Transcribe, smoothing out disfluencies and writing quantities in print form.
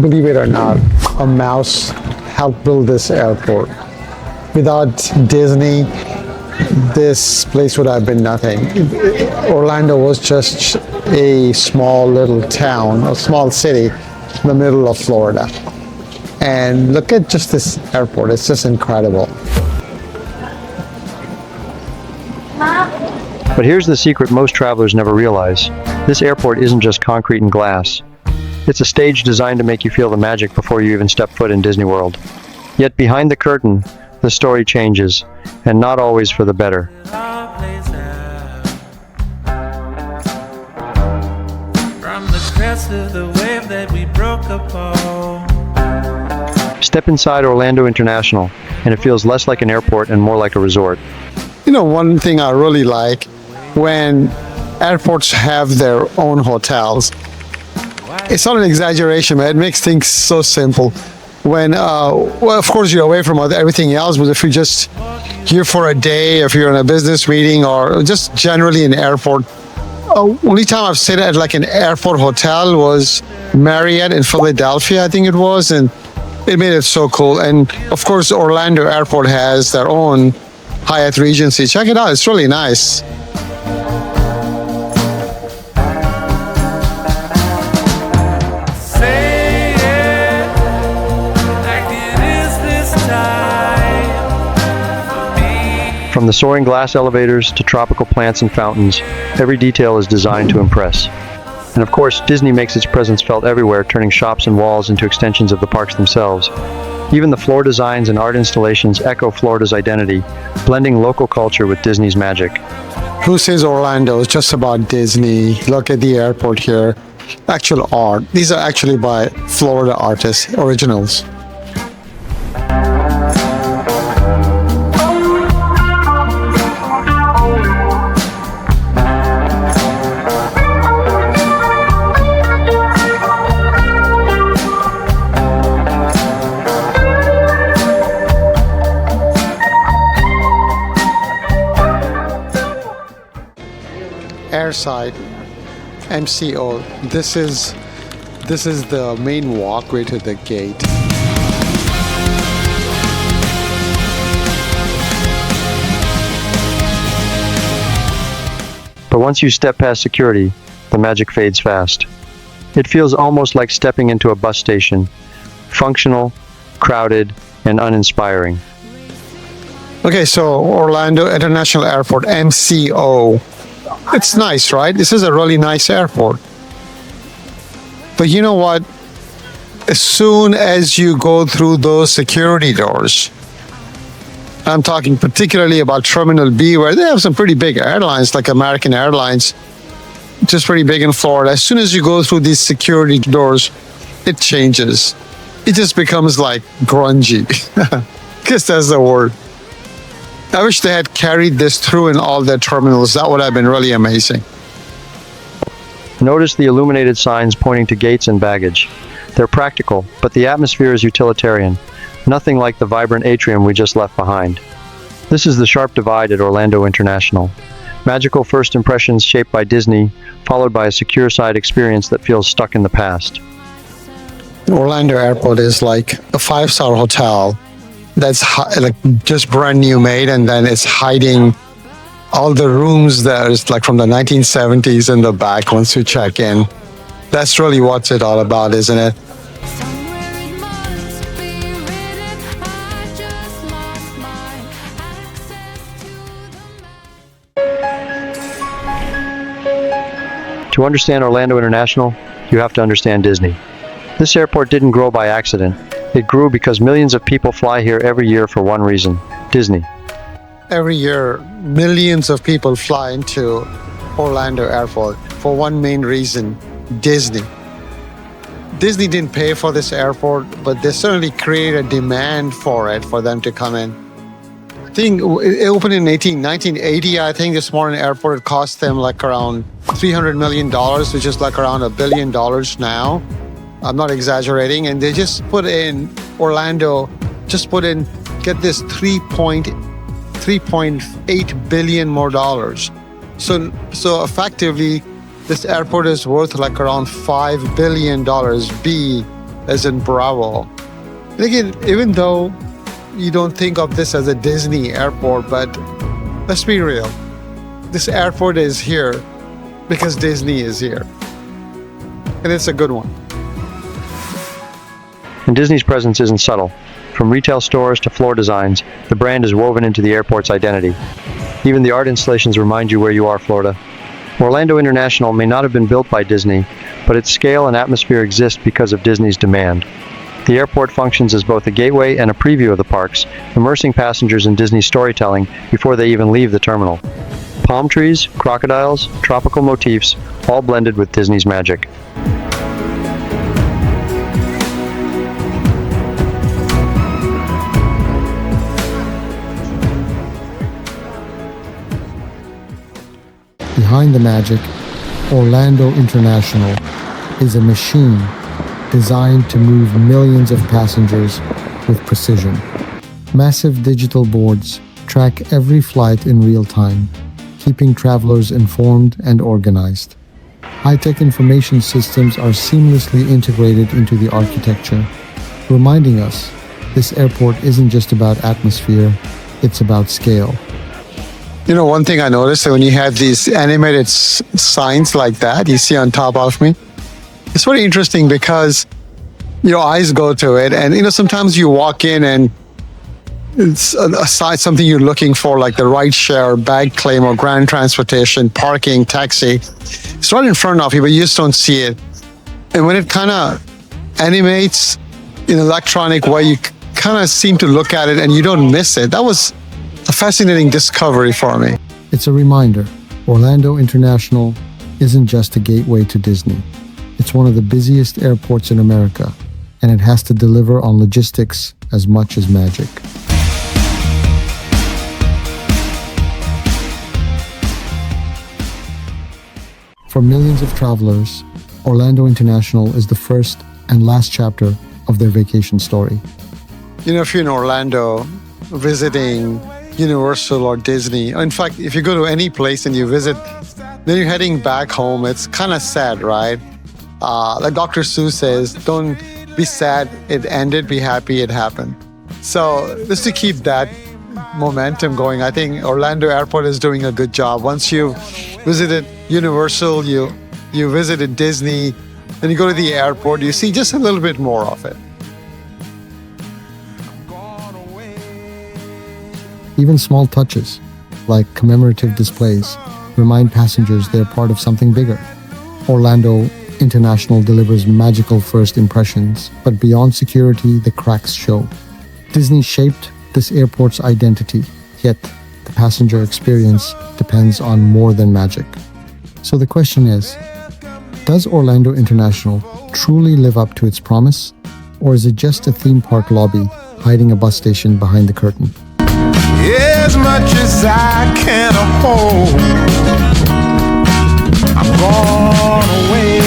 believe it or not, a mouse helped build this airport. Without Disney, this place would have been nothing. Orlando was just a small little town, a small city in the middle of Florida. And look at just this airport, it's just incredible. But here's the secret most travelers never realize. This airport isn't just concrete and glass. It's a stage designed to make you feel the magic before you even step foot in Disney World. Yet behind the curtain, the story changes, and not always for the better. From the crest of the wave that we broke upon. Step inside Orlando International, and it feels less like an airport and more like a resort. You know, one thing I really like when airports have their own hotels, it's not an exaggeration, but it makes things so simple. When, well, of course, you're away from everything else, but if you're just here for a day, if you're in a business meeting, or just generally in an airport, only time I've stayed at like an airport hotel was Marriott in Philadelphia, I think it was, and it made it so cool. And of course, Orlando Airport has their own Hyatt Regency. Check it out, it's really nice. From the soaring glass elevators to tropical plants and fountains, every detail is designed to impress. And of course, Disney makes its presence felt everywhere, turning shops and walls into extensions of the parks themselves. Even the floor designs and art installations echo Florida's identity, blending local culture with Disney's magic. Who says Orlando is just about Disney? Look at the airport here. Actual art. These are actually by Florida artists, originals. Airside, MCO. This is the main walkway to the gate. But once you step past security, the magic fades fast. It feels almost like stepping into a bus station, functional, crowded, and uninspiring. Okay, so Orlando International Airport, MCO. It's nice, right? This is a really nice airport. But you know what? As soon as you go through those security doors, I'm talking particularly about Terminal B, where they have some pretty big airlines like American Airlines, which is pretty big in Florida. As soon as you go through these security doors, it changes. It just becomes like grungy. Guess that's the word. I wish they had carried this through in all their terminals. That would have been really amazing. Notice the illuminated signs pointing to gates and baggage. They're practical, but the atmosphere is utilitarian. Nothing like the vibrant atrium we just left behind. This is the sharp divide at Orlando International. Magical first impressions shaped by Disney, followed by a secure side experience that feels stuck in the past. Orlando Airport is like a five-star hotel that's like just brand new made, and then it's hiding all the rooms there's like from the 1970s in the back once you check in. That's really what's it all about, isn't it? To understand Orlando International, you have to understand Disney. This airport didn't grow by accident. It grew because millions of people fly here every year for one reason: Disney. Every year, millions of people fly into Orlando Airport for one main reason: Disney. Disney didn't pay for this airport, but they certainly created a demand for it, for them to come in. I think it opened in 1980, I think, this morning airport. It cost them like around $300 million, which is like around $1 billion now. I'm not exaggerating. And they just put in Orlando, get this 3.8 billion more dollars. So effectively, this airport is worth like around $5 billion. as in Bravo. And again, even though you don't think of this as a Disney airport, but let's be real. This airport is here because Disney is here. And it's a good one. And Disney's presence isn't subtle. From retail stores to floor designs, the brand is woven into the airport's identity. Even the art installations remind you where you are, Florida. Orlando International may not have been built by Disney, but its scale and atmosphere exist because of Disney's demand. The airport functions as both a gateway and a preview of the parks, immersing passengers in Disney storytelling before they even leave the terminal. Palm trees, crocodiles, tropical motifs, all blended with Disney's magic. Behind the magic, Orlando International is a machine designed to move millions of passengers with precision. Massive digital boards track every flight in real time, keeping travelers informed and organized. High-tech information systems are seamlessly integrated into the architecture, reminding us this airport isn't just about atmosphere, it's about scale. You know, one thing I noticed that when you have these animated signs like that, you see on top of me, it's very interesting because your eyes go to it. And, you know, sometimes you walk in and it's a sign, something you're looking for, like the ride share, bag claim, or grand transportation, parking, taxi. It's right in front of you, but you just don't see it. And when it kind of animates in an electronic way, you kind of seem to look at it and you don't miss it. That was a fascinating discovery for me. It's a reminder, Orlando International isn't just a gateway to Disney. It's one of the busiest airports in America, and it has to deliver on logistics as much as magic. For millions of travelers, Orlando International is the first and last chapter of their vacation story. You know, if you're in Orlando visiting Universal or Disney, in fact, if you go to any place and you visit, then you're heading back home, it's kind of sad, right? Like Dr. Seuss says, don't be sad it ended, be happy it happened. So just to keep that momentum going, I think Orlando Airport is doing a good job. Once you've visited Universal, you visited Disney, then you go to the airport, you see just a little bit more of it. Even small touches, like commemorative displays, remind passengers they're part of something bigger. Orlando International delivers magical first impressions, but beyond security, the cracks show. Disney shaped this airport's identity, yet the passenger experience depends on more than magic. So the question is, does Orlando International truly live up to its promise? Or is it just a theme park lobby hiding a bus station behind the curtain? As much as I can hold, I'm gone away.